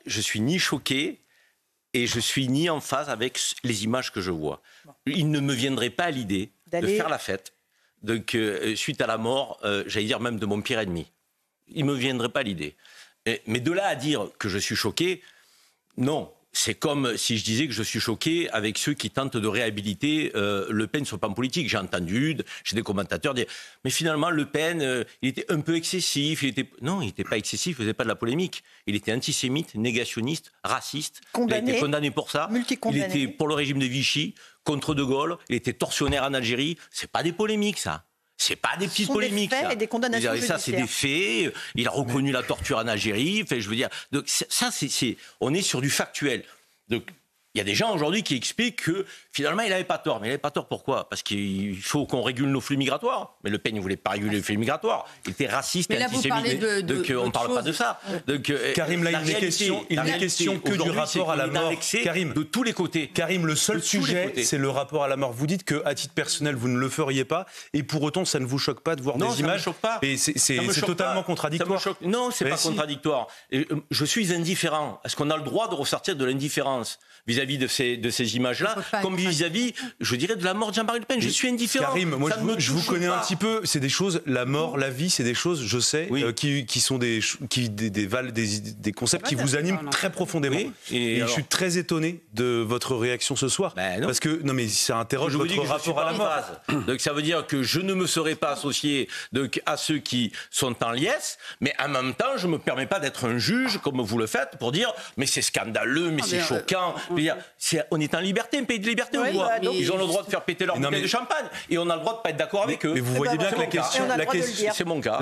je suis ni choqué et je suis ni en phase avec les images que je vois. Il ne me viendrait pas à l'idée de faire la fête suite à la mort, j'allais dire même de mon pire ennemi. Il ne me viendrait pas à l'idée. Mais de là à dire que je suis choqué, non. C'est comme si je disais que je suis choqué avec ceux qui tentent de réhabiliter Le Pen sur le plan politique. J'ai entendu chez des commentateurs dire « Mais finalement, Le Pen, il était un peu excessif. » Non, il n'était pas excessif, il ne faisait pas de la polémique. Il était antisémite, négationniste, raciste. Condamné, il a été condamné pour ça. Il était pour le régime de Vichy, contre De Gaulle. Il était tortionnaire en Algérie. Ce n'est pas des polémiques, ça. C'est pas des petites polémiques. Ce sont des faits et des condamnations judiciaires. Ça, c'est des faits. Il a reconnu la torture en Algérie. Enfin, je veux dire, donc, ça, on est sur du factuel. Donc, il y a des gens aujourd'hui qui expliquent que finalement, il n'avait pas tort. Mais il n'avait pas tort pourquoi ? Parce qu'il faut qu'on régule nos flux migratoires. Mais Le Pen ne voulait pas réguler les flux migratoires. Il était raciste et antisémite. Donc, on ne parle pas de ça. Donc, Karim, là, il n'est question que du rapport à la mort. Karim, de tous les côtés. Karim, le seul sujet, c'est le rapport à la mort. Vous dites qu'à titre personnel, vous ne le feriez pas. Et pour autant, ça ne vous choque pas de voir des images ? Non, ça ne me choque pas. Et c'est totalement contradictoire. Non, ce n'est pas contradictoire. Je suis indifférent. Est-ce qu'on a le droit de ressortir de l'indifférence vis-à-vis de ces images-là, comme vis-à-vis, je dirais, de la mort de Jean-Marie Le Pen. Je suis indifférent. Karim, moi, je vous connais un petit peu. C'est des choses, la mort, la vie, c'est des choses, je sais, qui sont des concepts qui vous animent très profondément. Oui. Et je suis très étonné de votre réaction ce soir. Parce que, non mais ça interroge votre rapport à la mort. Donc ça veut dire que je ne me serais pas associé à ceux qui sont en liesse, mais en même temps, je ne me permets pas d'être un juge, comme vous le faites, pour dire, mais c'est scandaleux, mais c'est choquant. On est en liberté, un pays de liberté, on voit. Ils ont le droit de faire péter leur bouteille de champagne et on a le droit de ne pas être d'accord avec eux. Mais vous voyez bien que la question, c'est mon cas.